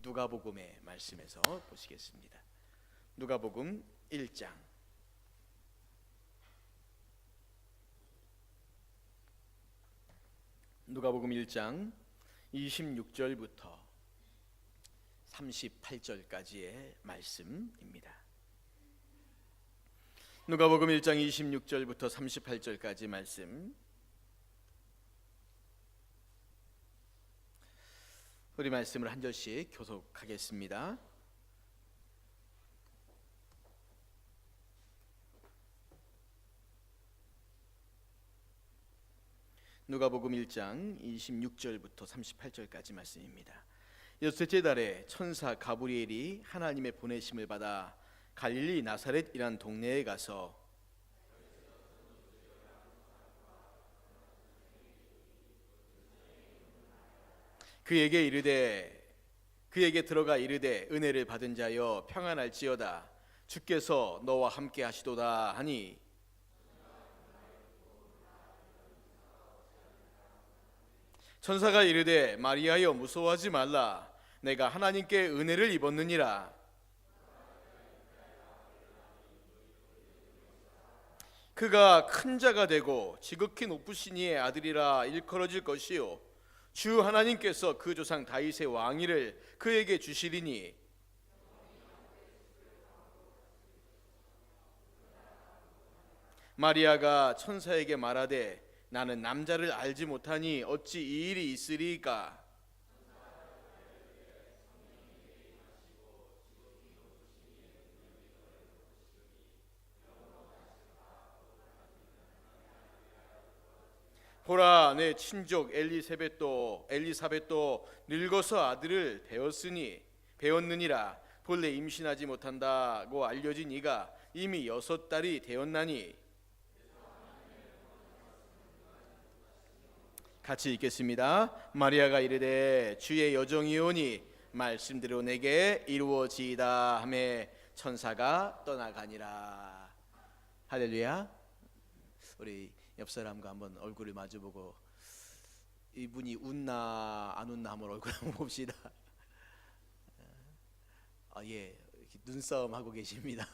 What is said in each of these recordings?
누가복음의 말씀에서 보시겠습니다. 누가복음 1장 누가복음 1장 26절부터 38절까지의 말씀입니다. 누가복음 1장 26절부터 38절까지 말씀, 우리 말씀을 한 절씩 교독하겠습니다. 누가복음 1장 26절부터 38절까지 말씀입니다. 여섯째 달에 천사 가브리엘이 하나님의 보내심을 받아 갈릴리 나사렛이란 동네에 가서 그에게 들어가 이르되 은혜를 받은 자여 평안할지어다 주께서 너와 함께 하시도다 하니 천사가 이르되 마리아여 무서워하지 말라 내가 하나님께 은혜를 입었느니라. 그가 큰 자가 되고 지극히 높으신 이의 아들이라 일컬어질 것이요 주 하나님께서 그 조상 다윗의 왕위를 그에게 주시리니 마리아가 천사에게 말하되 나는 남자를 알지 못하니 어찌 이 일이 있으리까? 보라 내 친족 엘리사벳도 늙어서 아들을 배웠느니라. 본래 임신하지 못한다고 알려진 이가 이미 6달이 되었나니. 같이 읽겠습니다. 마리아가 이르되 주의 여정이오니 말씀대로 내게 이루어지이다 하매 천사가 떠나가니라. 할렐루야. 우리 옆 사람과 한번 얼굴을 마주보고 이분이 웃나 안 웃나 한번 얼굴 한번 봅시다. 예, 눈싸움 하고 계십니다.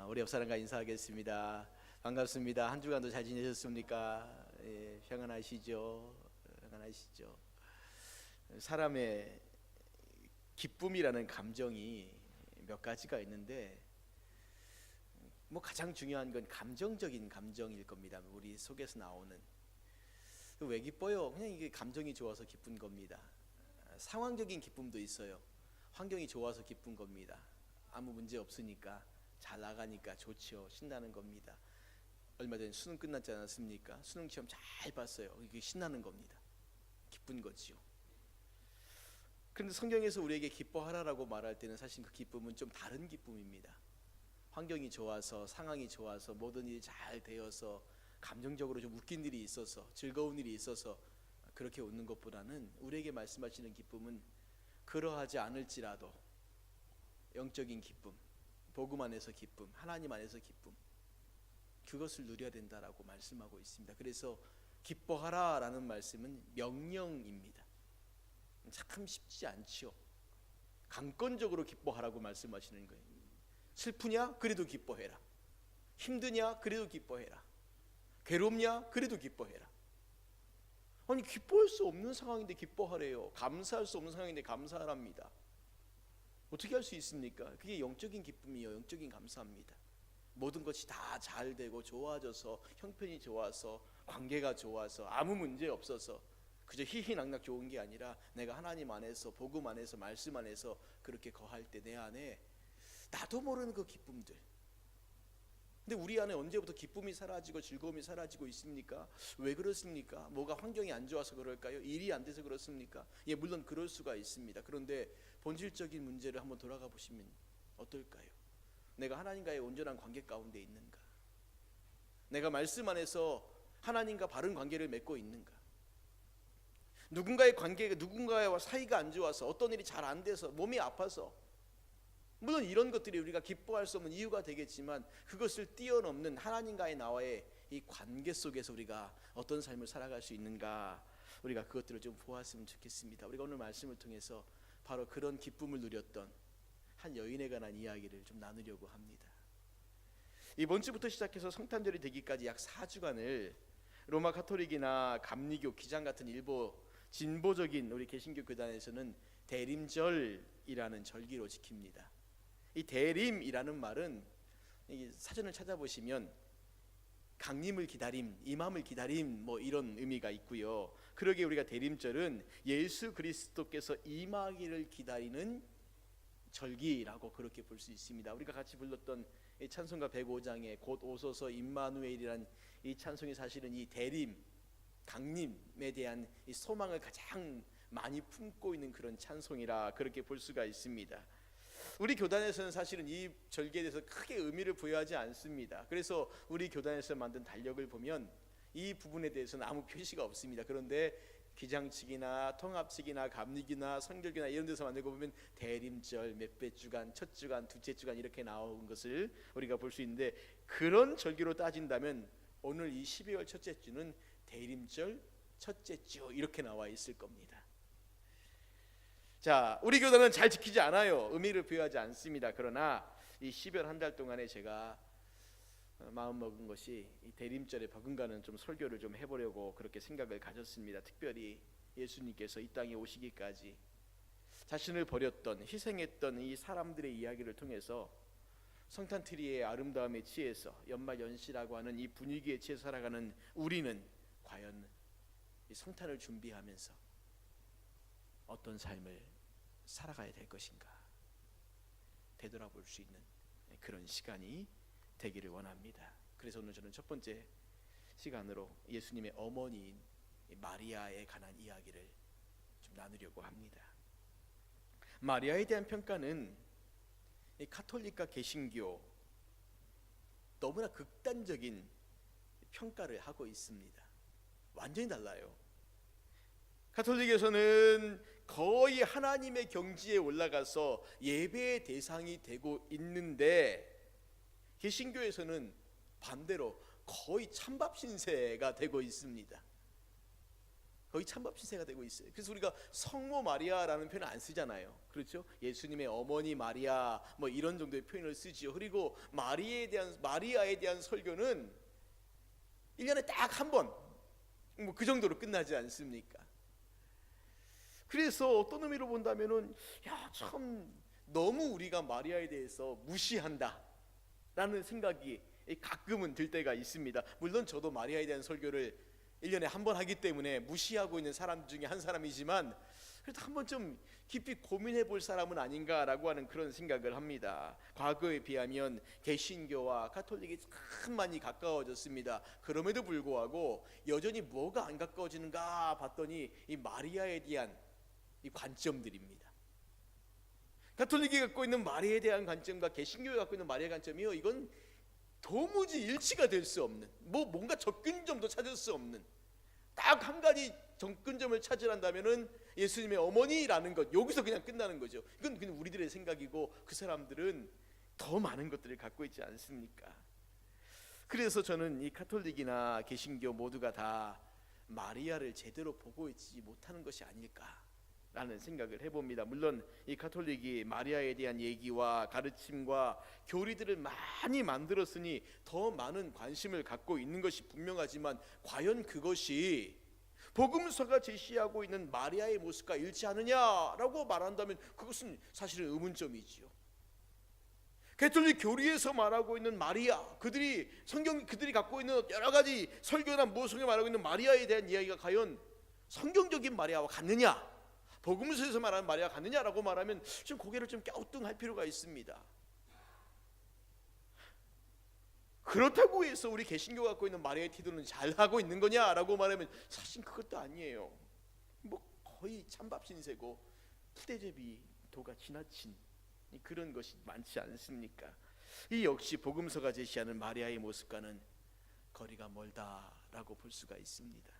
우리 옆 사람과 인사하겠습니다. 반갑습니다. 한 주간도 잘 지내셨습니까? 예, 평안하시죠? 사람의 기쁨이라는 감정이 몇 가지가 있는데 가장 중요한 건 감정적인 감정일 겁니다. 우리 속에서 나오는. 왜 기뻐요? 그냥 이게 감정이 좋아서 기쁜 겁니다. 상황적인 기쁨도 있어요. 환경이 좋아서 기쁜 겁니다. 아무 문제 없으니까 잘 나가니까 좋죠. 신나는 겁니다. 얼마 전에 수능 끝났지 않았습니까? 수능 시험 잘 봤어요. 이게 신나는 겁니다. 기쁜 거지요. 그런데 성경에서 우리에게 기뻐하라라고 말할 때는 사실 그 기쁨은 좀 다른 기쁨입니다. 환경이 좋아서 상황이 좋아서 모든 일이 잘 되어서 감정적으로 좀 웃긴 일이 있어서 즐거운 일이 있어서 그렇게 웃는 것보다는 우리에게 말씀하시는 기쁨은 그러하지 않을지라도 영적인 기쁨, 복음 안에서 기쁨, 하나님 안에서 기쁨, 그것을 누려야 된다라고 말씀하고 있습니다. 그래서 기뻐하라라는 말씀은 명령입니다. 참 쉽지 않죠. 강권적으로 기뻐하라고 말씀하시는 거예요. 슬프냐? 그래도 기뻐해라. 힘드냐? 그래도 기뻐해라. 괴롭냐? 그래도 기뻐해라. 아니 기뻐할 수 없는 상황인데 기뻐하래요. 감사할 수 없는 상황인데 감사하랍니다. 어떻게 할 수 있습니까? 그게 영적인 기쁨이요, 영적인 감사합니다. 모든 것이 다 잘 되고 좋아져서 형편이 좋아서 관계가 좋아서 아무 문제 없어서 그저 희희낙낙 좋은 게 아니라 내가 하나님 안에서 복음 안에서 말씀 안에서 그렇게 거할 때 내 안에 나도 모르는 그 기쁨들. 근데 우리 안에 언제부터 기쁨이 사라지고 즐거움이 사라지고 있습니까? 왜 그렇습니까? 뭐가 환경이 안 좋아서 그럴까요? 일이 안 돼서 그렇습니까? 예, 물론 그럴 수가 있습니다. 그런데 본질적인 문제를 한번 돌아가 보시면 어떨까요? 내가 하나님과의 온전한 관계 가운데 있는가? 내가 말씀 안에서 하나님과 바른 관계를 맺고 있는가? 누군가와 사이가 안 좋아서 어떤 일이 잘 안 돼서 몸이 아파서 물론 이런 것들이 우리가 기뻐할 수 없는 이유가 되겠지만 그것을 뛰어넘는 하나님과의 나와의 이 관계 속에서 우리가 어떤 삶을 살아갈 수 있는가, 우리가 그것들을 좀 보았으면 좋겠습니다. 우리가 오늘 말씀을 통해서 바로 그런 기쁨을 누렸던 한 여인에 관한 이야기를 좀 나누려고 합니다. 이번 주부터 시작해서 성탄절이 되기까지 약 4주간을 로마 가톨릭이나 감리교, 기장 같은 일부 진보적인 우리 개신교 교단에서는 대림절이라는 절기로 지킵니다. 이 대림이라는 말은 사전을 찾아보시면 강림을 기다림, 임함을 기다림 뭐 이런 의미가 있고요. 그러기에 우리가 대림절은 예수 그리스도께서 임하기를 기다리는 절기라고 그렇게 볼 수 있습니다. 우리가 같이 불렀던 이 찬송가 105장에 곧 오소서 임마누엘이란 이 찬송이 사실은 이 대림, 강림에 대한 이 소망을 가장 많이 품고 있는 그런 찬송이라 그렇게 볼 수가 있습니다. 우리 교단에서는 사실은 이 절기에 대해서 크게 의미를 부여하지 않습니다. 그래서 우리 교단에서 만든 달력을 보면 이 부분에 대해서는 아무 표시가 없습니다. 그런데 기장 측이나 통합 측이나 감리기나 성결기나 이런 데서 만들고 보면 대림절 몇배 주간, 첫 주간, 둘째 주간 이렇게 나온 것을 우리가 볼 수 있는데, 그런 절기로 따진다면 오늘 이 12월 첫째 주는 대림절 첫째 주 이렇게 나와 있을 겁니다. 자, 우리 교단은 잘 지키지 않아요. 의미를 부여하지 않습니다. 그러나 이 12월 한 달 동안에 제가 마음 먹은 것이 이 대림절에 버금가는 좀 설교를 좀 해보려고 그렇게 생각을 가졌습니다. 특별히 예수님께서 이 땅에 오시기까지 자신을 버렸던, 희생했던 이 사람들의 이야기를 통해서 성탄트리의 아름다움에 취해서 연말연시라고 하는 이 분위기에 취해 살아가는 우리는 과연 이 성탄을 준비하면서 어떤 삶을 살아가야 될 것인가 되돌아볼 수 있는 그런 시간이 되기를 원합니다. 그래서 오늘 저는 첫 번째 시간으로 예수님의 어머니인 마리아에 관한 이야기를 좀 나누려고 합니다. 마리아에 대한 평가는 이 가톨릭과 개신교 너무나 극단적인 평가를 하고 있습니다. 완전히 달라요. 가톨릭에서는 거의 하나님의 경지에 올라가서 예배의 대상이 되고 있는데, 개신교에서는 반대로 거의 찬밥 신세가 되고 있습니다. 거의 찬밥 신세가 되고 있어요. 그래서 우리가 성모 마리아라는 표현을 안 쓰잖아요. 그렇죠? 예수님의 어머니 마리아 뭐 이런 정도의 표현을 쓰지요. 그리고 마리아에 대한 설교는 1년에 딱 한 번 뭐 그 정도로 끝나지 않습니까? 그래서 어떤 의미로 본다면은 참 너무 우리가 마리아에 대해서 무시한다 라는 생각이 가끔은 들 때가 있습니다. 물론 저도 마리아에 대한 설교를 1년에 한 번 하기 때문에 무시하고 있는 사람 중에 한 사람이지만, 그래도 한번 좀 깊이 고민해 볼 사람은 아닌가라고 하는 그런 생각을 합니다. 과거에 비하면 개신교와 가톨릭이 참 많이 가까워졌습니다. 그럼에도 불구하고 여전히 뭐가 안 가까워지는가 봤더니 이 마리아에 대한 이 관점들입니다. 가톨릭이 갖고 있는 마리아에 대한 관점과 개신교가 갖고 있는 마리아의 관점이요, 이건 도무지 일치가 될 수 없는, 뭔가 접근점도 찾을 수 없는, 딱 한 가지 접근점을 찾으란다면은 예수님의 어머니라는 것, 여기서 그냥 끝나는 거죠. 이건 그냥 우리들의 생각이고 그 사람들은 더 많은 것들을 갖고 있지 않습니까? 그래서 저는 이 가톨릭이나 개신교 모두가 다 마리아를 제대로 보고 있지 못하는 것이 아닐까라는 생각을 해봅니다. 물론 이 가톨릭이 마리아에 대한 얘기와 가르침과 교리들을 많이 만들었으니 더 많은 관심을 갖고 있는 것이 분명하지만, 과연 그것이 복음서가 제시하고 있는 마리아의 모습과 일치하느냐라고 말한다면 그것은 사실은 의문점이지요. 가톨릭 교리에서 말하고 있는 마리아, 그들이 갖고 있는 여러 가지 설교나 무엇을 말하고 있는 마리아에 대한 이야기가 과연 성경적인 마리아와 같느냐, 복음서에서 말하는 마리아가 같느냐라고 말하면 좀 고개를 좀 갸우뚱할 필요가 있습니다. 그렇다고 해서 우리 개신교가 갖고 있는 마리아의 태도는 잘하고 있는 거냐라고 말하면 사실 그것도 아니에요. 거의 찬밥 신세고 푸대접이도가 지나친 그런 것이 많지 않습니까? 이 역시 복음서가 제시하는 마리아의 모습과는 거리가 멀다라고 볼 수가 있습니다.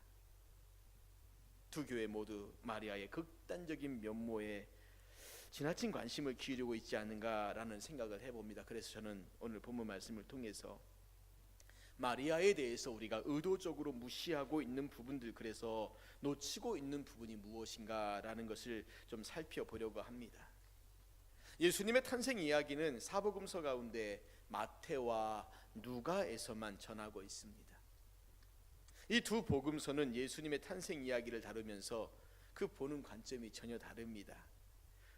두 교회 모두 마리아의 극단적인 면모에 지나친 관심을 기울이고 있지 않은가라는 생각을 해봅니다. 그래서 저는 오늘 본문 말씀을 통해서 마리아에 대해서 우리가 의도적으로 무시하고 있는 부분들, 그래서 놓치고 있는 부분이 무엇인가라는 것을 좀 살펴보려고 합니다. 예수님의 탄생 이야기는 사복음서 가운데 마태와 누가에서만 전하고 있습니다. 이 두 복음서는 예수님의 탄생 이야기를 다루면서 그 보는 관점이 전혀 다릅니다.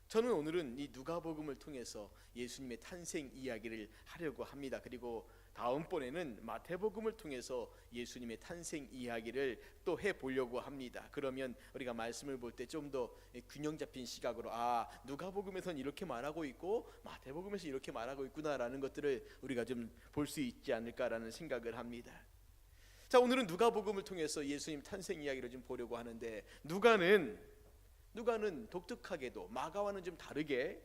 저는 오늘은 이 누가복음을 통해서 예수님의 탄생 이야기를 하려고 합니다. 그리고 다음번에는 마태복음을 통해서 예수님의 탄생 이야기를 또 해보려고 합니다. 그러면 우리가 말씀을 볼 때 좀 더 균형 잡힌 시각으로 누가복음에서는 이렇게 말하고 있고 마태복음에서 이렇게 말하고 있구나라는 것들을 우리가 좀 볼 수 있지 않을까라는 생각을 합니다. 자, 오늘은 누가복음을 통해서 예수님 탄생 이야기를 좀 보려고 하는데, 누가는 독특하게도 마가와는 좀 다르게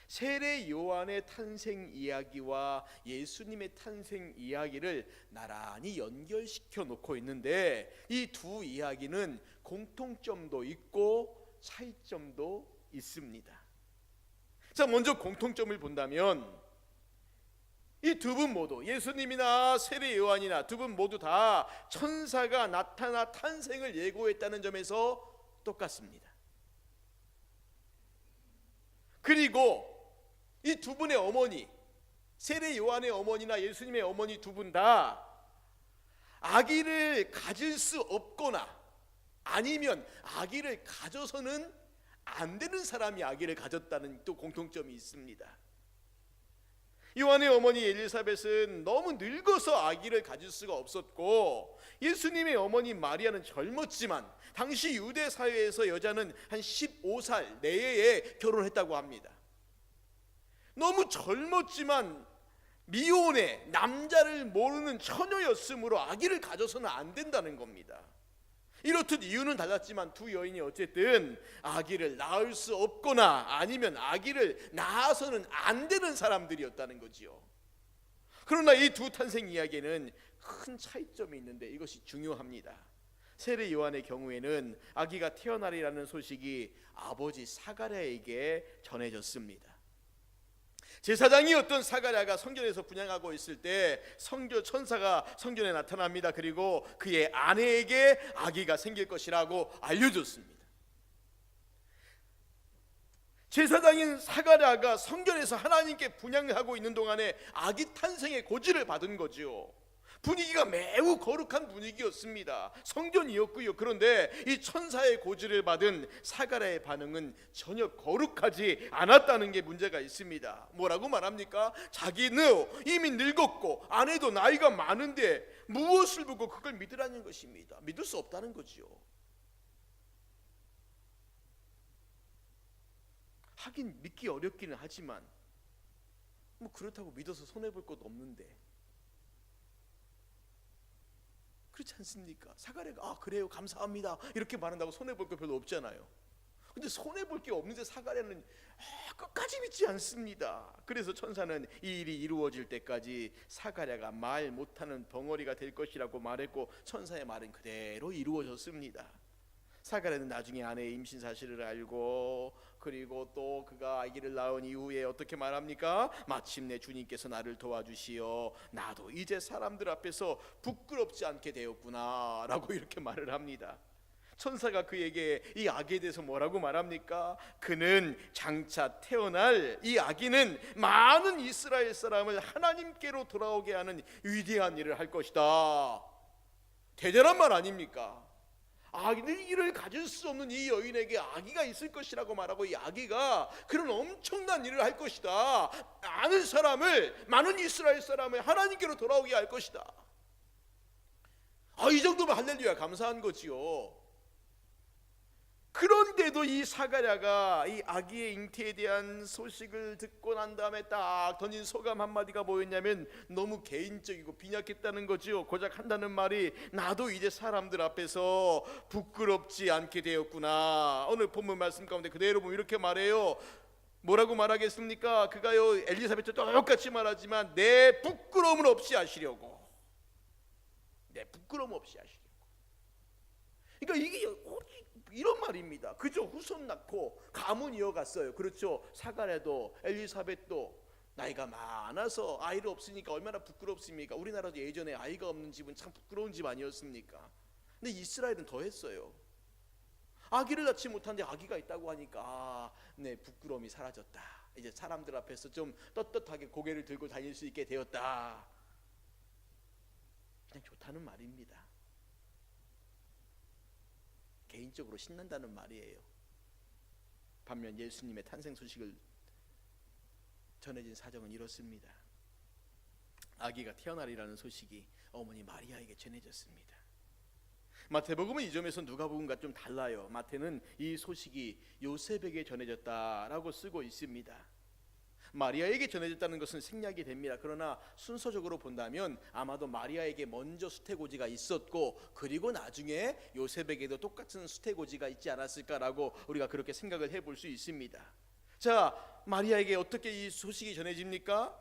세례 요한의 탄생 이야기와 예수님의 탄생 이야기를 나란히 연결시켜 놓고 있는데, 이 두 이야기는 공통점도 있고 차이점도 있습니다. 자, 먼저 공통점을 본다면 이 두 분 모두, 예수님이나 세례 요한이나 두 분 모두 다 천사가 나타나 탄생을 예고했다는 점에서 똑같습니다. 그리고 이 두 분의 어머니, 세례 요한의 어머니나 예수님의 어머니 두 분 다 아기를 가질 수 없거나 아니면 아기를 가져서는 안 되는 사람이 아기를 가졌다는 또 공통점이 있습니다. 요한의 어머니 엘리사벳은 너무 늙어서 아기를 가질 수가 없었고, 예수님의 어머니 마리아는 젊었지만 당시 유대 사회에서 여자는 한 15살 내에 결혼했다고 합니다. 너무 젊었지만 미혼의 남자를 모르는 처녀였으므로 아기를 가져서는 안 된다는 겁니다. 이렇듯 이유는 달랐지만 두 여인이 어쨌든 아기를 낳을 수 없거나 아니면 아기를 낳아서는 안 되는 사람들이었다는 거지요. 그러나 이 두 탄생 이야기에는 큰 차이점이 있는데 이것이 중요합니다. 세례 요한의 경우에는 아기가 태어나리라는 소식이 아버지 사가랴에게 전해졌습니다. 제사장이었던 사가랴가 성전에서 분향하고 있을 때 천사가 성전에 나타납니다. 그리고 그의 아내에게 아기가 생길 것이라고 알려줬습니다. 제사장인 사가랴가 성전에서 하나님께 분향하고 있는 동안에 아기 탄생의 고지를 받은 거지요. 분위기가 매우 거룩한 분위기였습니다. 성전이었고요. 그런데 이 천사의 고지를 받은 사가랴의 반응은 전혀 거룩하지 않았다는 게 문제가 있습니다. 뭐라고 말합니까? 자기는 이미 늙었고 아내도 나이가 많은데 무엇을 보고 그걸 믿으라는 것입니다. 믿을 수 없다는 거지요. 하긴 믿기 어렵기는 하지만 뭐 그렇다고 믿어서 손해볼 것도 없는데, 그렇지 않습니까? 사가랴가 그래요 감사합니다 이렇게 말한다고 손해볼 거 별로 없잖아요. 근데 손해볼 게 없는데 사가랴는 끝까지 믿지 않습니다. 그래서 천사는 이 일이 이루어질 때까지 사가랴가 말 못하는 벙어리가 될 것이라고 말했고, 천사의 말은 그대로 이루어졌습니다. 사가랴는 나중에 아내의 임신 사실을 알고, 그리고 또 그가 아기를 낳은 이후에 어떻게 말합니까? 마침내 주님께서 나를 도와주시어 나도 이제 사람들 앞에서 부끄럽지 않게 되었구나 라고 이렇게 말을 합니다. 천사가 그에게 이 아기에 대해서 뭐라고 말합니까? 그는 장차 태어날 이 아기는 많은 이스라엘 사람을 하나님께로 돌아오게 하는 위대한 일을 할 것이다. 대단한 말 아닙니까? 아기를 가질 수 없는 이 여인에게 아기가 있을 것이라고 말하고, 이 아기가 그런 엄청난 일을 할 것이다. 많은 이스라엘 사람을 하나님께로 돌아오게 할 것이다. 이 정도면 할렐루야 감사한 거지요. 그런데도 이 사가랴가 이 아기의 잉태에 대한 소식을 듣고 난 다음에 딱 던진 소감 한마디가 뭐였냐면 너무 개인적이고 빈약했다는 거지요. 고작 한다는 말이 나도 이제 사람들 앞에서 부끄럽지 않게 되었구나. 오늘 본문 말씀 가운데 그대로 보면 이렇게 말해요. 뭐라고 말하겠습니까? 그가요 엘리사벳도 똑같이 말하지만 내 부끄러움을 없이 하시려고, 내 부끄러움 없이 하시려고. 그러니까 이게 이런 말입니다. 그죠? 후손 낳고 가문 이어갔어요. 그렇죠? 사가랴도 엘리사벳도 나이가 많아서 아이를 없으니까 얼마나 부끄럽습니까? 우리나라도 예전에 아이가 없는 집은 참 부끄러운 집 아니었습니까? 근데 이스라엘은 더 했어요. 아기를 낳지 못한데 아기가 있다고 하니까 네, 부끄러움이 사라졌다. 이제 사람들 앞에서 좀 떳떳하게 고개를 들고 다닐 수 있게 되었다. 그냥 좋다는 말입니다. 개인적으로 신난다는 말이에요. 반면 예수님의 탄생 소식을 전해진 사정은 이렇습니다. 아기가 태어나리라는 소식이 어머니 마리아에게 전해졌습니다. 마태복음은 이 점에서 누가복음과 좀 달라요. 마태는 이 소식이 요셉에게 전해졌다라고 쓰고 있습니다. 마리아에게 전해졌다는 것은 생략이 됩니다. 그러나 순서적으로 본다면 아마도 마리아에게 먼저 수태고지가 있었고 그리고 나중에 요셉에게도 똑같은 수태고지가 있지 않았을까라고 우리가 그렇게 생각을 해볼 수 있습니다. 자, 마리아에게 어떻게 이 소식이 전해집니까?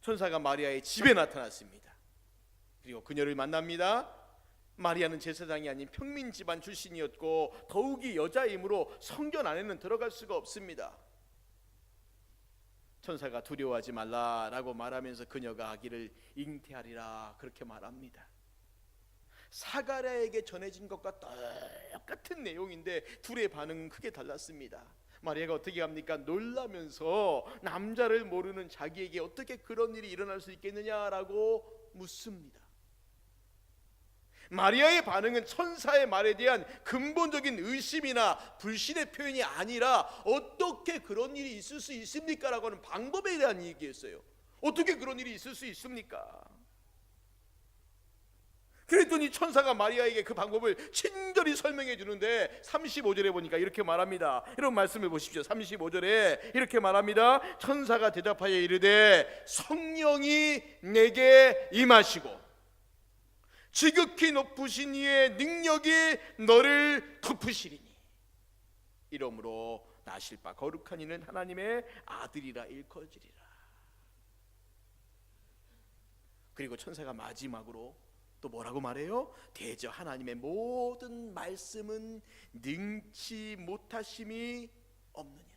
천사가 마리아의 집에 나타났습니다. 그리고 그녀를 만납니다. 마리아는 제사장이 아닌 평민 집안 출신이었고 더욱이 여자이므로 성전 안에는 들어갈 수가 없습니다. 천사가 두려워하지 말라라고 말하면서 그녀가 아기를 잉태하리라 그렇게 말합니다. 사가랴에게 전해진 것과 똑같은 내용인데 둘의 반응은 크게 달랐습니다. 마리아가 어떻게 합니까? 놀라면서 남자를 모르는 자기에게 어떻게 그런 일이 일어날 수 있겠느냐라고 묻습니다. 마리아의 반응은 천사의 말에 대한 근본적인 의심이나 불신의 표현이 아니라 어떻게 그런 일이 있을 수 있습니까? 라고 하는 방법에 대한 얘기였어요. 어떻게 그런 일이 있을 수 있습니까? 그랬더니 천사가 마리아에게 그 방법을 친절히 설명해 주는데 35절에 보니까 이렇게 말합니다. 이런 말씀을 보십시오. 35절에 이렇게 말합니다. 천사가 대답하여 이르되 성령이 내게 임하시고 지극히 높으신 이의 능력이 너를 덮으시리니 이러므로 나실 바 거룩한 이는 하나님의 아들이라 일컬으리라. 그리고 천사가 마지막으로 또 뭐라고 말해요? 대저 하나님의 모든 말씀은 능치 못하심이 없느니라.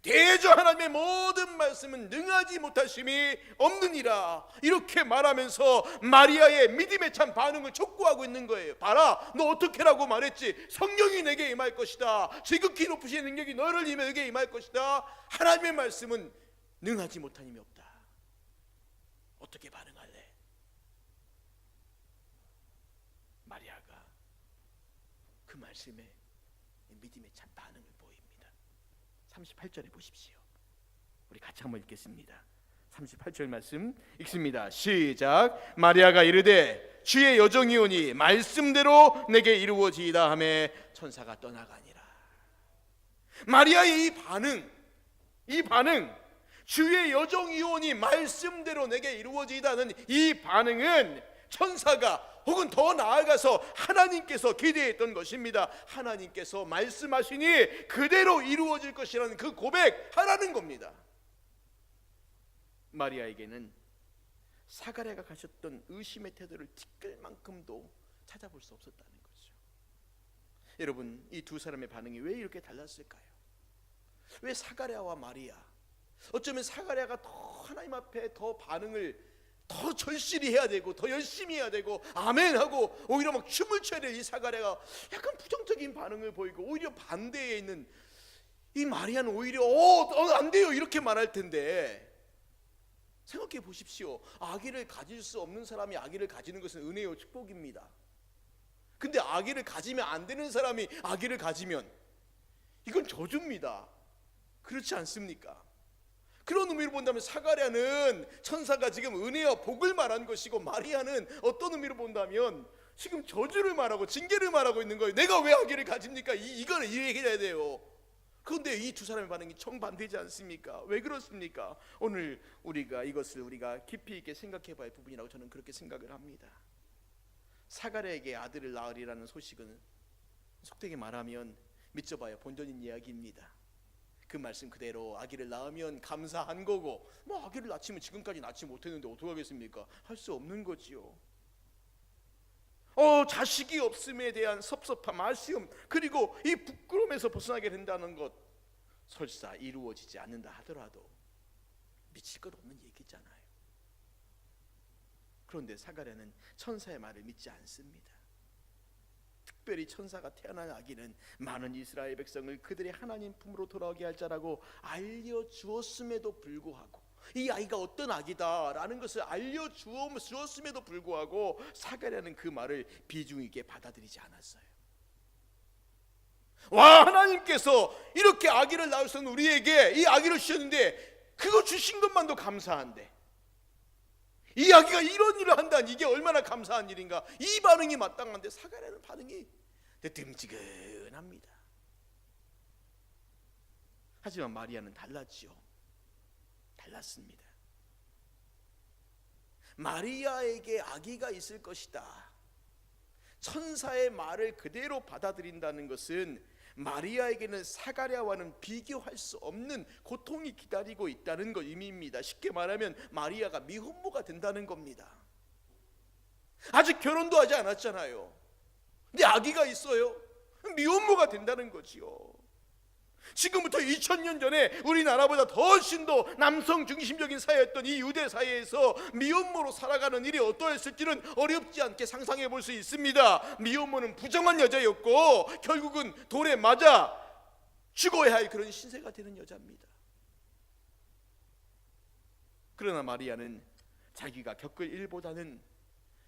대저 하나님의 모든 말씀은 능하지 못하심이 없느니라. 이렇게 말하면서 마리아의 믿음에 찬 반응을 촉구하고 있는 거예요. 봐라, 너 어떻게라고 말했지? 성령이 내게 임할 것이다. 지극히 높으신 능력이 너를 내게 임할 것이다. 하나님의 말씀은 능하지 못한 힘이 없다. 어떻게 반응할래? 마리아가 그 말씀에 믿음에 찬 반응을 보입니다. 38절에 보십시오. 우리 같이 한번 읽겠습니다. 38절 말씀 읽습니다. 시작. 마리아가 이르되 주의 여정이오니 말씀대로 내게 이루어지이다 하매 천사가 떠나가니라. 마리아의 이 반응 주의 여정이오니 말씀대로 내게 이루어지이다는 이 반응은 천사가 혹은 더 나아가서 하나님께서 기대했던 것입니다. 하나님께서 말씀하시니 그대로 이루어질 것이라는 그 고백하라는 겁니다. 마리아에게는 사가랴가 가졌던 의심의 태도를 티끌 만큼도 찾아볼 수 없었다는 거죠. 여러분, 이 두 사람의 반응이 왜 이렇게 달랐을까요? 왜 사가랴와 마리아, 어쩌면 사가랴가 더 하나님 앞에 더 반응을 더 절실히 해야 되고 더 열심히 해야 되고 아멘 하고 오히려 막 춤을 춰야 될 이 사가랴가 약간 부정적인 반응을 보이고 오히려 반대에 있는 이 마리아는 오히려 안 돼요 이렇게 말할 텐데, 생각해 보십시오. 아기를 가질 수 없는 사람이 아기를 가지는 것은 은혜요 축복입니다. 근데 아기를 가지면 안 되는 사람이 아기를 가지면 이건 저주입니다. 그렇지 않습니까? 그런 의미로 본다면 사가랴는 천사가 지금 은혜와 복을 말한 것이고 마리아는 어떤 의미로 본다면 지금 저주를 말하고 징계를 말하고 있는 거예요. 내가 왜 아기를 가집니까? 이거는 얘기해야 돼요. 그런데 이 두 사람의 반응이 정반대지 않습니까? 왜 그렇습니까? 오늘 이것을 우리가 깊이 있게 생각해 봐야 할 부분이라고 저는 그렇게 생각을 합니다. 사가랴에게 아들을 낳으리라는 소식은 속되게 말하면 믿져봐야 본전인 이야기입니다. 그 말씀 그대로 아기를 낳으면 감사한 거고, 뭐 아기를 낳지면 지금까지 낳지 못했는데 어떡하겠습니까? 할 수 없는 거지요. 자식이 없음에 대한 섭섭함, 아쉬움, 그리고 이 부끄러움에서 벗어나게 된다는 것, 설사 이루어지지 않는다 하더라도 미칠 것 없는 얘기잖아요. 그런데 사가랴는 천사의 말을 믿지 않습니다. 특별히 천사가 태어난 아기는 많은 이스라엘 백성을 그들의 하나님 품으로 돌아오게 할 자라고 알려주었음에도 불구하고, 이 아이가 어떤 아기다라는 것을 알려주었음에도 불구하고 사가랴는 그 말을 비중 있게 받아들이지 않았어요. 와, 하나님께서 이렇게 아기를 낳으셔서 우리에게 이 아기를 주셨는데 그거 주신 것만도 감사한데 이 아기가 이런 일을 한다니 이게 얼마나 감사한 일인가, 이 반응이 마땅한데 사가랴는 반응이 뜨끔지근합니다. 하지만 마리아는 달랐지요. 달랐습니다. 마리아에게 아기가 있을 것이다, 천사의 말을 그대로 받아들인다는 것은 마리아에게는 사가랴와는 비교할 수 없는 고통이 기다리고 있다는 것 의미입니다. 쉽게 말하면 마리아가 미혼모가 된다는 겁니다. 아직 결혼도 하지 않았잖아요. 근데 아기가 있어요. 미혼모가 된다는 거지요. 지금부터 2000년 전에 우리나라보다 훨씬 더 남성 중심적인 사회였던 이 유대 사회에서 미혼모로 살아가는 일이 어떠했을지는 어렵지 않게 상상해 볼 수 있습니다. 미혼모는 부정한 여자였고 결국은 돌에 맞아 죽어야 할 그런 신세가 되는 여자입니다. 그러나 마리아는 자기가 겪을 일보다는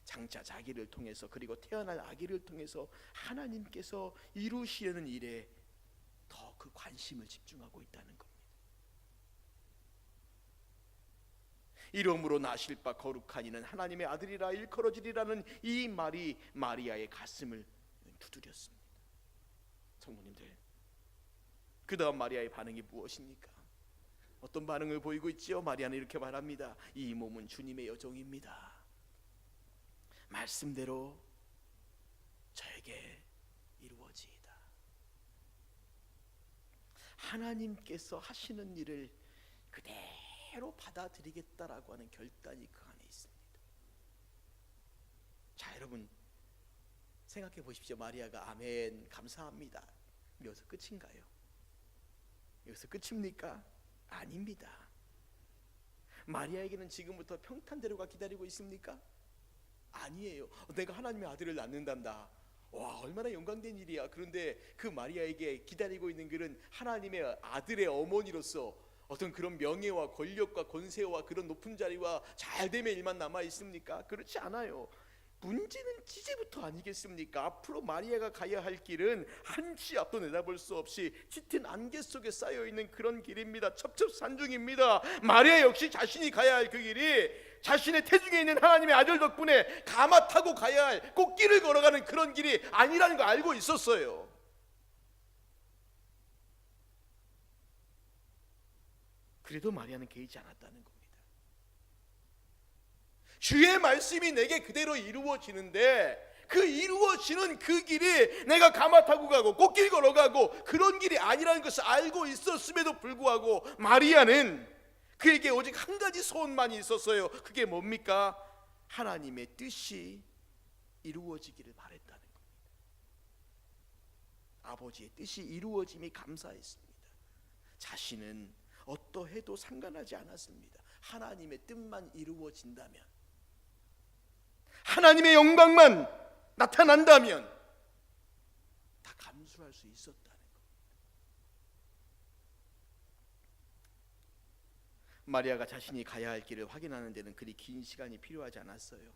장차 자기를 통해서 그리고 태어날 아기를 통해서 하나님께서 이루시려는 일에 더 그 관심을 집중하고 있다는 겁니다. 이름으로 나실 바 거룩한 이는 하나님의 아들이라 일컬어지리라는 이 말이 마리아의 가슴을 두드렸습니다. 성도님들, 그 다음 마리아의 반응이 무엇입니까? 어떤 반응을 보이고 있지요? 마리아는 이렇게 말합니다. 이 몸은 주님의 여종입니다. 말씀대로 저에게 이루어지이다. 하나님께서 하시는 일을 그대로 받아들이겠다라고 하는 결단이 그 안에 있습니다. 자, 여러분 생각해 보십시오. 마리아가 아멘 감사합니다, 여기서 끝인가요? 여기서 끝입니까? 아닙니다. 마리아에게는 지금부터 평탄대로가 기다리고 있습니까? 아니에요. 내가 하나님의 아들을 낳는단다. 와, 얼마나 영광된 일이야. 그런데 그 마리아에게 기다리고 있는 길은 하나님의 아들의 어머니로서 어떤 그런 명예와 권력과 권세와 그런 높은 자리와 잘됨의 일만 남아 있습니까? 그렇지 않아요. 문제는 이제부터 아니겠습니까? 앞으로 마리아가 가야 할 길은 한치 앞도 내다볼 수 없이 짙은 안개 속에 쌓여있는 그런 길입니다. 첩첩산중입니다. 마리아 역시 자신이 가야 할 그 길이 자신의 태중에 있는 하나님의 아들 덕분에 가마 타고 가야 할 꽃길을 걸어가는 그런 길이 아니라는 거 알고 있었어요. 그래도 마리아는 개의치 않았다는 겁니다. 주의 말씀이 내게 그대로 이루어지는데 그 이루어지는 그 길이 내가 가마 타고 가고 꽃길 걸어가고 그런 길이 아니라는 것을 알고 있었음에도 불구하고 마리아는 그에게 오직 한 가지 소원만이 있었어요. 그게 뭡니까? 하나님의 뜻이 이루어지기를 바랬다는 겁니다. 아버지의 뜻이 이루어짐이 감사했습니다. 자신은 어떠해도 상관하지 않았습니다. 하나님의 뜻만 이루어진다면, 하나님의 영광만 나타난다면 다 감수할 수 있었다는 겁니다. 마리아가 자신이 가야 할 길을 확인하는 데는 그리 긴 시간이 필요하지 않았어요.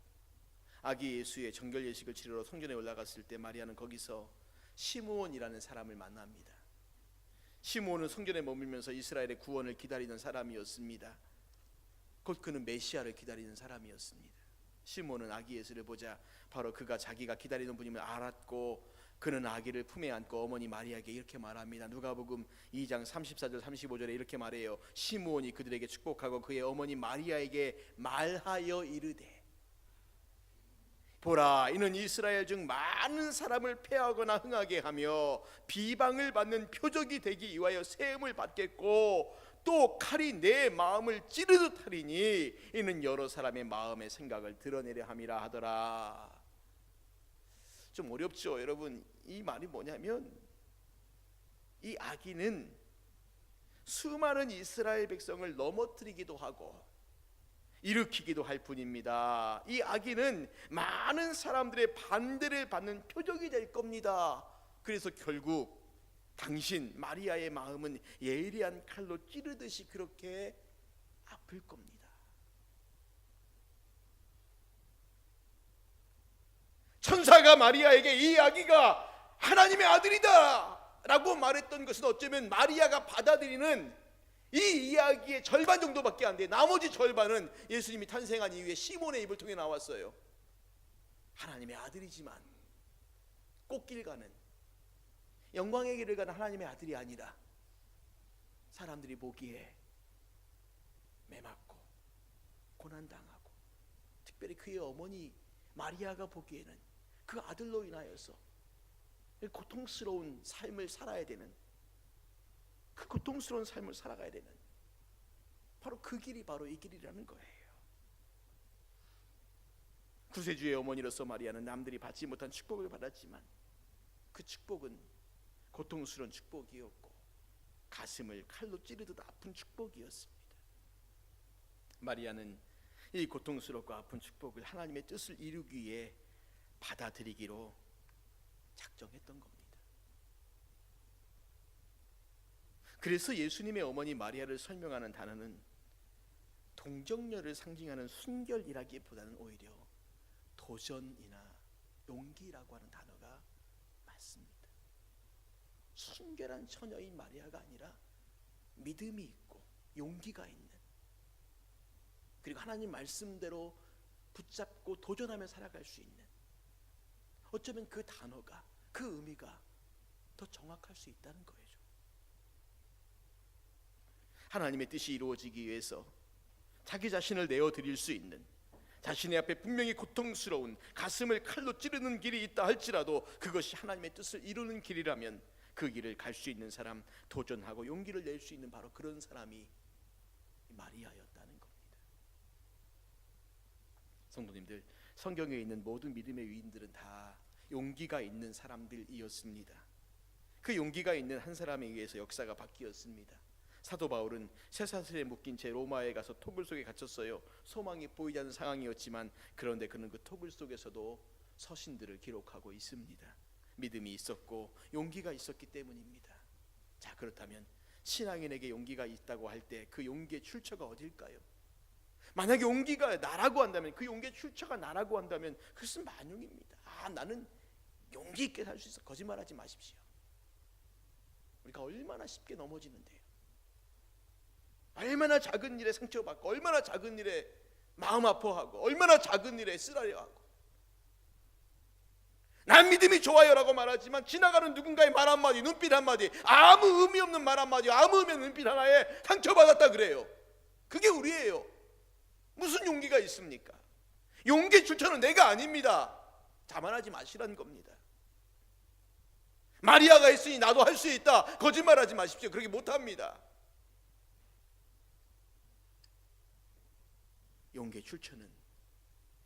아기 예수의 정결 예식을 치르러 성전에 올라갔을 때 마리아는 거기서 시므온이라는 사람을 만납니다. 시므온은 성전에 머물면서 이스라엘의 구원을 기다리는 사람이었습니다. 곧 그는 메시아를 기다리는 사람이었습니다. 시므온은 아기 예수를 보자 바로 그가 자기가 기다리는 분임을 알았고 그는 아기를 품에 안고 어머니 마리아에게 이렇게 말합니다. 누가복음 2장 34절 35절에 이렇게 말해요. 시므온이 그들에게 축복하고 그의 어머니 마리아에게 말하여 이르되 보라, 이는 이스라엘 중 많은 사람을 패하거나 흥하게 하며 비방을 받는 표적이 되기 위하여 세움을 받겠고 또 칼이 내 마음을 찌르듯 하리니 이는 여러 사람의 마음의 생각을 드러내려 함이라 하더라. 좀 어렵죠 여러분. 이 말이 뭐냐면 이 아기는 수많은 이스라엘 백성을 넘어뜨리기도 하고 일으키기도 할 뿐입니다. 이 아기는 많은 사람들의 반대를 받는 표적이 될 겁니다. 그래서 결국 당신 마리아의 마음은 예리한 칼로 찌르듯이 그렇게 아플 겁니다. 천사가 마리아에게 이 아기가 하나님의 아들이다 라고 말했던 것은 어쩌면 마리아가 받아들이는 이 이야기의 절반 정도밖에 안 돼요. 나머지 절반은 예수님이 탄생한 이후에 시몬의 입을 통해 나왔어요. 하나님의 아들이지만 꽃길 가는, 영광의 길을 가는 하나님의 아들이 아니라 사람들이 보기에 매맞고 고난당하고, 특별히 그의 어머니 마리아가 보기에는 그 아들로 인하여서 고통스러운 삶을 살아야 되는, 그 고통스러운 삶을 살아가야 되는 바로 그 길이 바로 이 길이라는 거예요. 구세주의 어머니로서 마리아는 남들이 받지 못한 축복을 받았지만 그 축복은 고통스러운 축복이었고 가슴을 칼로 찌르듯 아픈 축복이었습니다. 마리아는 이 고통스럽고 아픈 축복을 하나님의 뜻을 이루기 위해 받아들이기로 작정했던 겁니다. 그래서 예수님의 어머니 마리아를 설명하는 단어는 동정녀를 상징하는 순결이라기보다는 오히려 도전이나 용기라고 하는 단어가 맞습니다. 순결한 처녀인 마리아가 아니라 믿음이 있고 용기가 있는, 그리고 하나님 말씀대로 붙잡고 도전하며 살아갈 수 있는, 어쩌면 그 단어가, 그 의미가 더 정확할 수 있다는 거예요. 하나님의 뜻이 이루어지기 위해서 자기 자신을 내어드릴 수 있는, 자신의 앞에 분명히 고통스러운 가슴을 칼로 찌르는 길이 있다 할지라도 그것이 하나님의 뜻을 이루는 길이라면 그 길을 갈 수 있는 사람, 도전하고 용기를 낼 수 있는 바로 그런 사람이 마리아였다는 겁니다. 성도님들, 성경에 있는 모든 믿음의 위인들은 다 용기가 있는 사람들이었습니다. 그 용기가 있는 한 사람에 의해서 역사가 바뀌었습니다. 사도 바울은 쇠사슬에 묶인 채 로마에 가서 토굴 속에 갇혔어요. 소망이 보이지 않는 상황이었지만 그런데 그는 그 토굴 속에서도 서신들을 기록하고 있습니다. 믿음이 있었고 용기가 있었기 때문입니다. 자, 그렇다면 신앙인에게 용기가 있다고 할 때 그 용기의 출처가 어딜까요? 만약에 용기가 나라고 한다면, 그 용기의 출처가 나라고 한다면 그것은 만용입니다. 나는 용기 있게 살 수 있어. 거짓말하지 마십시오. 우리가 얼마나 쉽게 넘어지는데요. 얼마나 작은 일에 상처받고, 얼마나 작은 일에 마음 아파하고, 얼마나 작은 일에 쓰라려하고. 난 믿음이 좋아요라고 말하지만 지나가는 누군가의 말 한마디, 눈빛 한마디, 아무 의미 없는 말 한마디, 아무 의미 없는 눈빛 하나에 상처받았다 그래요. 그게 우리예요. 무슨 용기가 있습니까? 용기의 출처는 내가 아닙니다. 자만하지 마시라는 겁니다. 마리아가 있으니 나도 할 수 있다, 거짓말하지 마십시오. 그렇게 못합니다. 용기의 출처는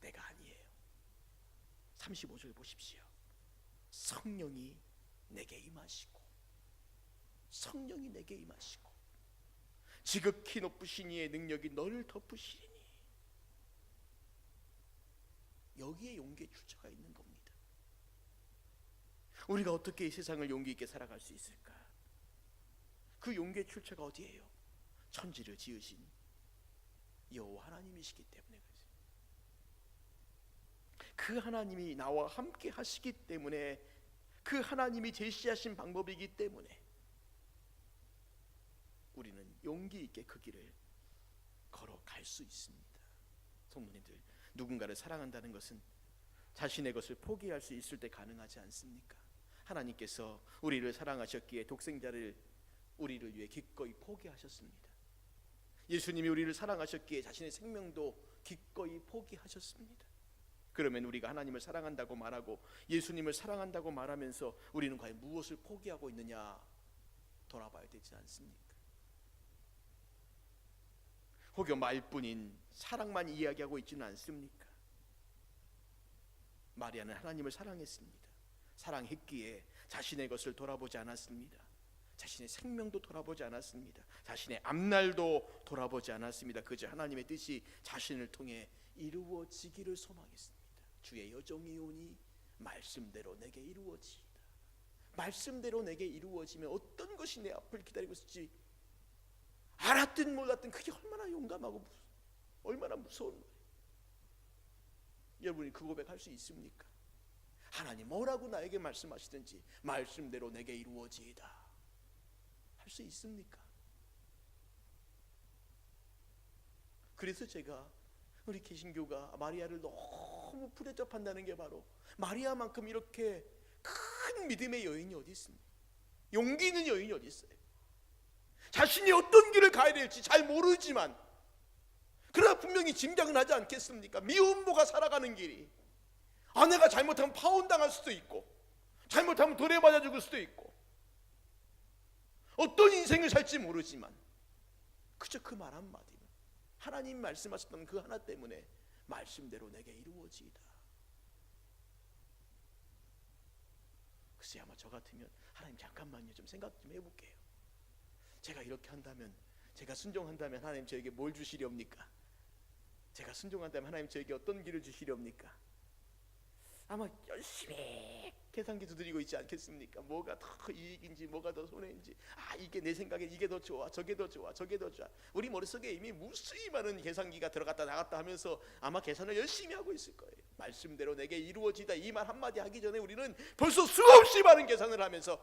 내가 아니에요. 35절 보십시오. 성령이 내게 임하시고, 성령이 내게 임하시고 지극히 높으신 이의 능력이 너를 덮으시리니. 여기에 용기의 출처가 있는 겁니다. 우리가 어떻게 이 세상을 용기 있게 살아갈 수 있을까? 그 용기의 출처가 어디예요? 천지를 지으신 여호와 하나님이시기 때문에 그렇습니다. 그 하나님이 나와 함께 하시기 때문에, 그 하나님이 제시하신 방법이기 때문에 우리는 용기 있게 그 길을 걸어갈 수 있습니다. 성도님들, 누군가를 사랑한다는 것은 자신의 것을 포기할 수 있을 때 가능하지 않습니까? 하나님께서 우리를 사랑하셨기에 독생자를 우리를 위해 기꺼이 포기하셨습니다. 예수님이 우리를 사랑하셨기에 자신의 생명도 기꺼이 포기하셨습니다. 그러면 우리가 하나님을 사랑한다고 말하고 예수님을 사랑한다고 말하면서 우리는 과연 무엇을 포기하고 있느냐 돌아봐야 되지 않습니까? 혹여 말뿐인 사랑만 이야기하고 있지는 않습니까? 마리아는 하나님을 사랑했습니다. 사랑했기에 자신의 것을 돌아보지 않았습니다. 자신의 생명도 돌아보지 않았습니다. 자신의 앞날도 돌아보지 않았습니다. 그저 하나님의 뜻이 자신을 통해 이루어지기를 소망했습니다. 주의 여종이 오니 말씀대로 내게 이루어지이다. 말씀대로 내게 이루어지면 어떤 것이 내 앞을 기다리고 있을지 알았든 몰랐든 그게 얼마나 용감하고 얼마나 무서운 말이에요. 여러분이 그 고백할 수 있습니까? 하나님 뭐라고 나에게 말씀하시든지 말씀대로 내게 이루어지이다 할 수 있습니까? 그래서 제가 우리 개신교가 마리아를 너무 부대접한다는 게 바로 마리아만큼 이렇게 큰 믿음의 여인이 어디 있습니까? 용기 있는 여인이 어디 있어요? 자신이 어떤 길을 가야 될지 잘 모르지만 그러나 분명히 짐작은 하지 않겠습니까? 미혼모가 살아가는 길이 아내가 잘못하면 파혼당할 수도 있고 잘못하면 돌에 맞아 죽을 수도 있고 어떤 인생을 살지 모르지만 그저 그 말 한마디는 하나님 말씀하셨던 그 하나 때문에 말씀대로 내게 이루어지이다. 글쎄 아마 저 같으면 하나님 잠깐만요 좀 생각 좀 해볼게요. 제가 이렇게 한다면 제가 순종한다면 하나님 저에게 뭘 주시렵니까? 제가 순종한다면 하나님 저에게 어떤 길을 주시렵니까? 아마 열심히 계산기 두드리고 있지 않겠습니까? 뭐가 더 이익인지 뭐가 더 손해인지 이게 내 생각엔 이게 더 좋아 저게 더 좋아 저게 더 좋아 우리 머릿속에 이미 무수히 많은 계산기가 들어갔다 나갔다 하면서 아마 계산을 열심히 하고 있을 거예요. 말씀대로 내게 이루어지다 이 말 한마디 하기 전에 우리는 벌써 수없이 많은 계산을 하면서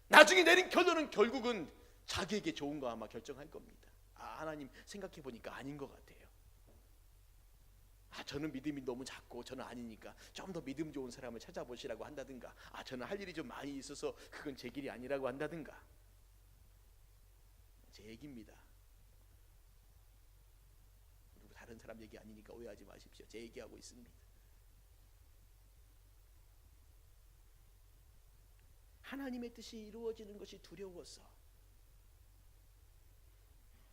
나중에 내린 결론은 결국은 자기에게 좋은 거 아마 결정할 겁니다. 하나님 생각해 보니까 아닌 것 같아요. 저는 믿음이 너무 작고 저는 아니니까 좀 더 믿음 좋은 사람을 찾아보시라고 한다든가 저는 할 일이 좀 많이 있어서 그건 제 길이 아니라고 한다든가 제 얘기입니다. 그리고 다른 사람 얘기 아니니까 오해하지 마십시오. 제 얘기하고 있습니다. 하나님의 뜻이 이루어지는 것이 두려워서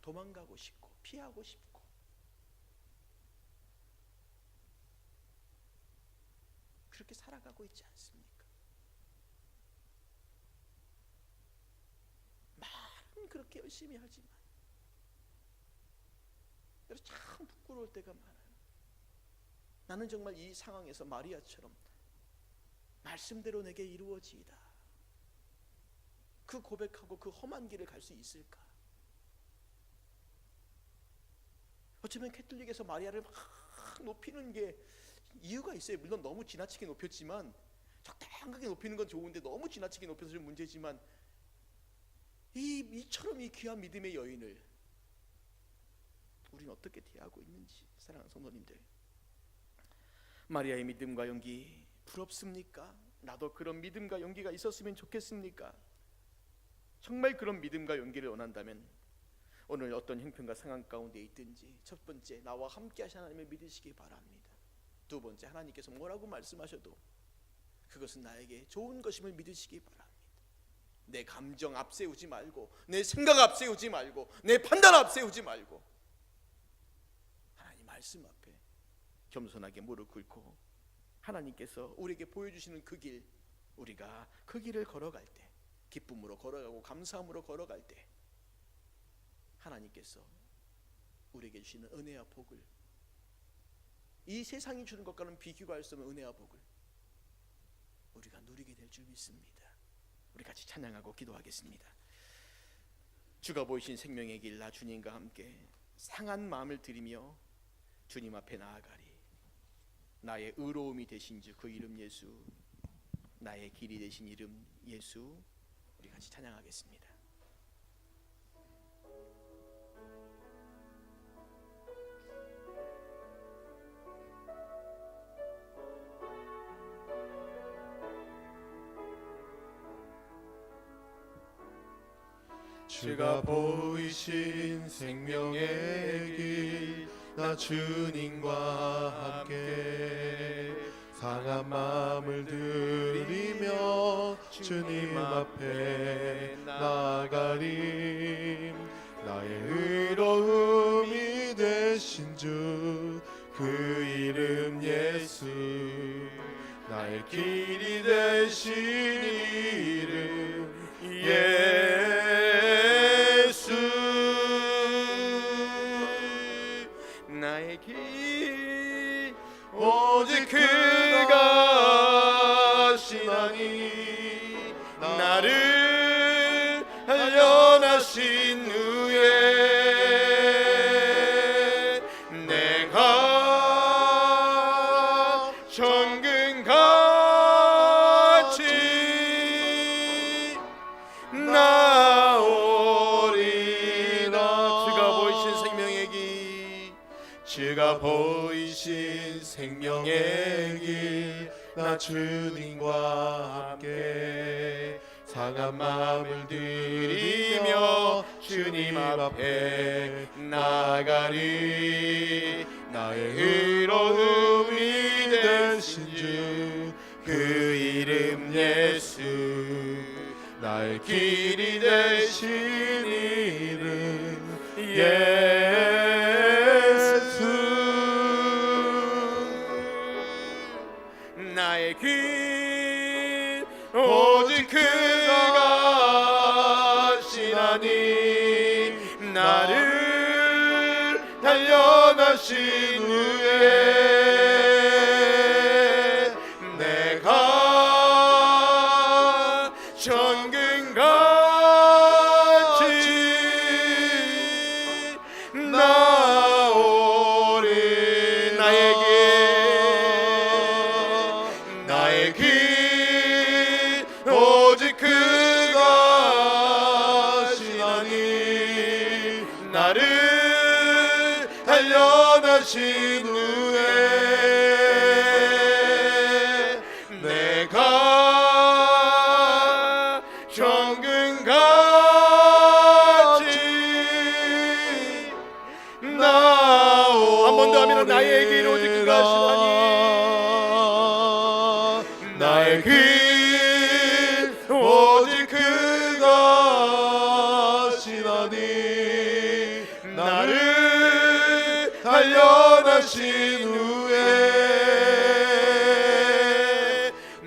도망가고 싶고 피하고 싶고 그렇게 살아가고 있지 않습니까? 말은 그렇게 열심히 하지만 참 부끄러울 때가 많아요. 나는 정말 이 상황에서 마리아처럼 말씀대로 내게 이루어지이다 그 고백하고 그 험한 길을 갈 수 있을까? 어쩌면 캐톨릭에서 마리아를 막 높이는 게 이유가 있어요. 물론 너무 지나치게 높였지만 적당하게 높이는 건 좋은데 너무 지나치게 높여서 좀 문제지만 이처럼 이 귀한 믿음의 여인을 우리는 어떻게 대하고 있는지 사랑하는 성도님들 마리아의 믿음과 용기 부럽습니까? 나도 그런 믿음과 용기가 있었으면 좋겠습니까? 정말 그런 믿음과 용기를 원한다면 오늘 어떤 형편과 상황 가운데 있든지 첫 번째 나와 함께 하신 하나님을 믿으시기 바랍니다. 두 번째 하나님께서 뭐라고 말씀하셔도 그것은 나에게 좋은 것임을 믿으시기 바랍니다. 내 감정 앞세우지 말고 내 생각 앞세우지 말고 내 판단 앞세우지 말고 하나님 말씀 앞에 겸손하게 무릎 꿇고 하나님께서 우리에게 보여주시는 그 길 우리가 그 길을 걸어갈 때 기쁨으로 걸어가고 감사함으로 걸어갈 때 하나님께서 우리에게 주시는 은혜와 복을 이 세상이 주는 것과는 비교할 수 없는 은혜와 복을 우리가 누리게 될 줄 믿습니다. 우리 같이 찬양하고 기도하겠습니다. 주가 보이신 생명의 길 나 주님과 함께 상한 마음을 드리며 주님 앞에 나아가리. 나의 의로움이 되신 주 그 이름 예수 나의 길이 되신 이름 예수 우리 같이 찬양하겠습니다. 주가 보이신 생명의 길 나 주님과 함께 상한 마음을 들이며 주님 앞에 나아가리. 나의 의로움이 되신 주 그 이름 예수 나의 길이 되신 이름 예수 오직 그가 하시나니 나를 단련하신 후에 내가 정금같이 나오리라. 주가 보이신 생명의 길, 주가 보이신 생명의 길, 나 주님과 함께 상한 마음을 들이며 주님 앞에 나가리. 나의 의로움이 되신 주, 그 이름 예수. 나의 길이 되신 이름 예수. 나의 길 오직 그가 하시나니 나를 단련하신 후에 내가 정금같이 나오리. 나의 길 오직 그가 하시나니 나를 단련하신 후에 내가 정금같이 나오리라. 한 번 더 하면 나의 길 오직 그가 하시나니 나의 길 오직 그가 하시나니 나를 단련하신 후에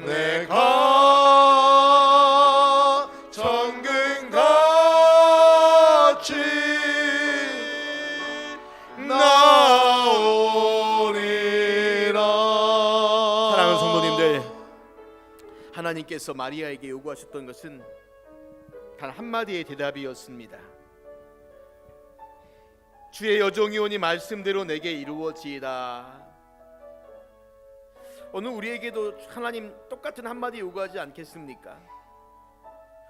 내가 정금같이 나오리라. 사랑하는 성도님들, 하나님께서 마리아에게 요구하셨던 것은 단 한마디의 대답이었습니다. 주의 여종이 오니 말씀대로 내게 이루어지이다. 오늘 우리에게도 하나님 똑같은 한마디 요구하지 않겠습니까?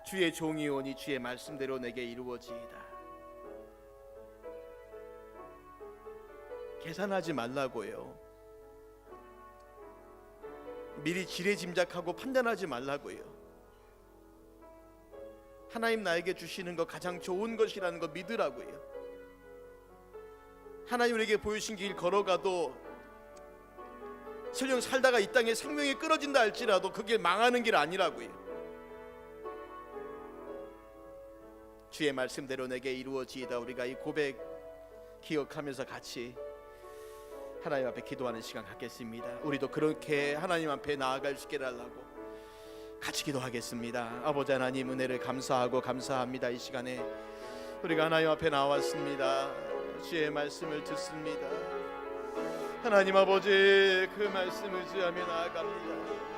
주의 종이 오니 주의 말씀대로 내게 이루어지이다. 계산하지 말라고요. 미리 지레 짐작하고 판단하지 말라고요. 하나님 나에게 주시는 거 가장 좋은 것이라는 거 믿으라고요. 하나님 우리에게 보여주신 길 걸어가도 설령 살다가 이 땅에 생명이 끊어진다 할지라도 그 길 망하는 길 아니라고요. 주의 말씀대로 내게 이루어지이다. 우리가 이 고백 기억하면서 같이 하나님 앞에 기도하는 시간 갖겠습니다. 우리도 그렇게 하나님 앞에 나아갈 수 있게 해달라고 같이 기도하겠습니다. 아버지 하나님, 은혜를 감사하고 감사합니다. 이 시간에 우리가 하나님 앞에 나왔습니다. 주의 말씀을 듣습니다. 하나님 아버지, 그 말씀을 의지하며 나아갑니다.